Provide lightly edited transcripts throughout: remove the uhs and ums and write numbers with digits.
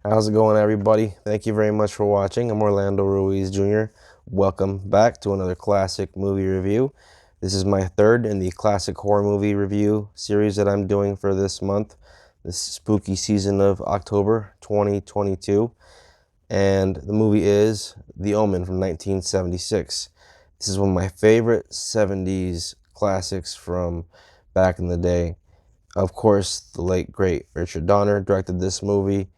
How's it going, everybody? Thank you very much for watching. I'm Orlando Ruiz Jr. Welcome back to another classic movie review. This is my third in the classic horror movie review series that I'm doing for this month, this spooky season of October 2022. And the movie is The Omen from 1976. This is one of my favorite 70s classics from back in the day. Of course, the late, great Richard Donner directed this movie.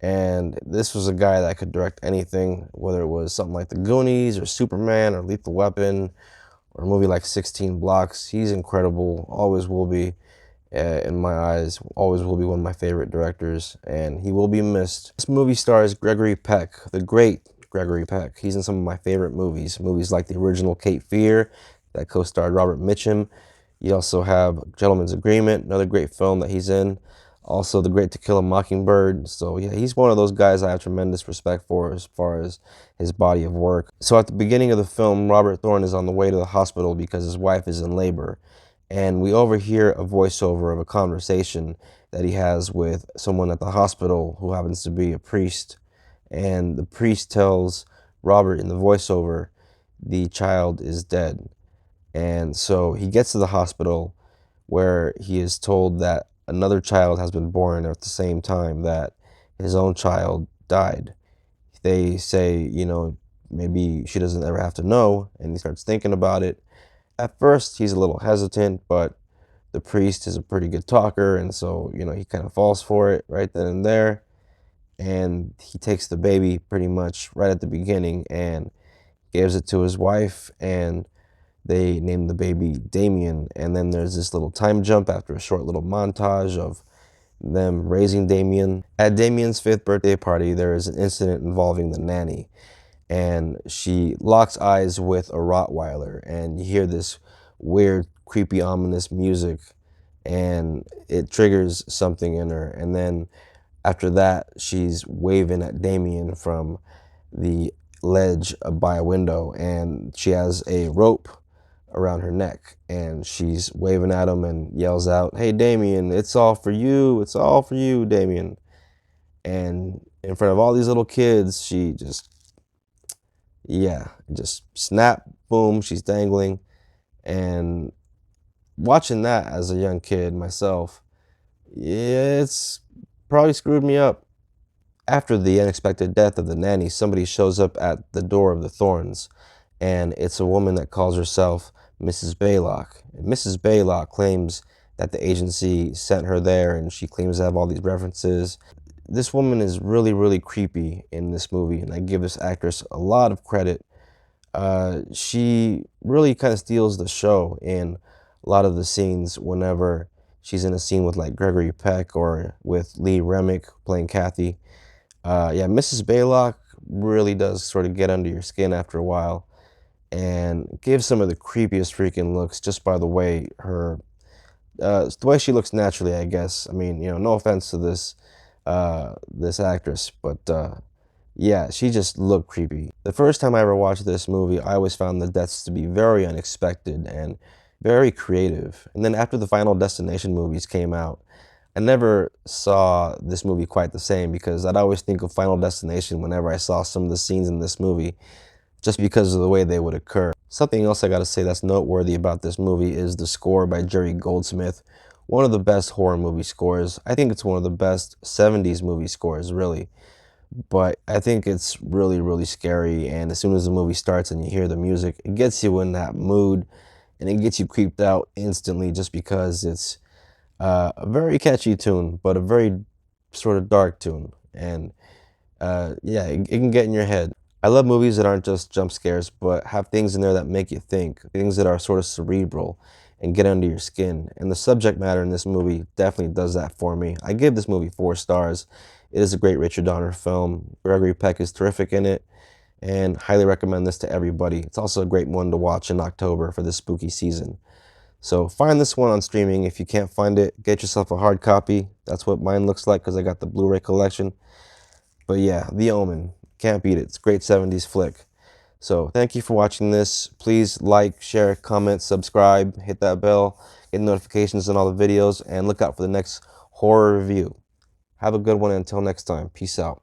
And this was a guy that could direct anything, whether it was something like The Goonies or Superman or Lethal Weapon or a movie like 16 Blocks. He's incredible, always will be, in my eyes, always will be one of my favorite directors, and he will be missed. This movie stars Gregory Peck, the great Gregory Peck. He's in some of my favorite movies like the original Cape Fear that co-starred Robert Mitchum. You also have Gentleman's Agreement, another great film that he's in. Also, The Great To Kill a Mockingbird. So yeah, he's one of those guys I have tremendous respect for as far as his body of work. So at the beginning of the film, Robert Thorne is on the way to the hospital because his wife is in labor. And we overhear a voiceover of a conversation that he has with someone at the hospital who happens to be a priest. And the priest tells Robert in the voiceover, the child is dead. And so he gets to the hospital where he is told that another child has been born at the same time that his own child died. They say, maybe she doesn't ever have to know, and he starts thinking about it. At first, he's a little hesitant, but the priest is a pretty good talker, and so, he kind of falls for it right then and there. And he takes the baby pretty much right at the beginning and gives it to his wife, and they name the baby Damien. And then there's this little time jump after a short little montage of them raising Damien. At Damien's 5th birthday party, there is an incident involving the nanny, and she locks eyes with a Rottweiler, and you hear this weird, creepy, ominous music, and it triggers something in her. And then after that, she's waving at Damien from the ledge by a window, and she has a rope around her neck, and she's waving at him and yells out, "Hey, Damien, it's all for you. It's all for you, Damien." And in front of all these little kids, she just, yeah, just snap, boom, she's dangling. And watching that as a young kid myself, yeah, it's probably screwed me up. After the unexpected death of the nanny, somebody shows up at the door of the Thorns, and it's a woman that calls herself Mrs. Baylock. And Mrs. Baylock claims that the agency sent her there, and she claims to have all these references. This woman is really, really creepy in this movie, and I give this actress a lot of credit. She really kind of steals the show in a lot of the scenes whenever she's in a scene with like Gregory Peck or with Lee Remick playing Kathy. Yeah, Mrs. Baylock really does sort of get under your skin after a while and gives some of the creepiest freaking looks just by the way she looks naturally, I guess. I mean, no offense to this actress, but yeah, she just looked creepy. The first time I ever watched this movie, I always found the deaths to be very unexpected and very creative. And then after the Final Destination movies came out, I never saw this movie quite the same, because I'd always think of Final Destination whenever I saw some of the scenes in this movie, just because of the way they would occur. Something else I gotta say that's noteworthy about this movie is the score by Jerry Goldsmith. One of the best horror movie scores. I think it's one of the best 70s movie scores, really. But I think it's really, really scary, and as soon as the movie starts and you hear the music, it gets you in that mood, and it gets you creeped out instantly just because it's a very catchy tune, but a very sort of dark tune. And yeah, it can get in your head. I love movies that aren't just jump scares, but have things in there that make you think, things that are sort of cerebral and get under your skin. And the subject matter in this movie definitely does that for me. I give this movie 4 stars. It is a great Richard Donner film. Gregory Peck is terrific in it, and highly recommend this to everybody. It's also a great one to watch in October for this spooky season. So find this one on streaming. If you can't find it, get yourself a hard copy. That's what mine looks like because I got the Blu-ray collection. But yeah, The Omen. Can't beat it. It's a great 70s flick. So thank you for watching this. Please like, share, comment, subscribe, hit that bell, get notifications on all the videos, and look out for the next horror review. Have a good one. Until next time. Peace out.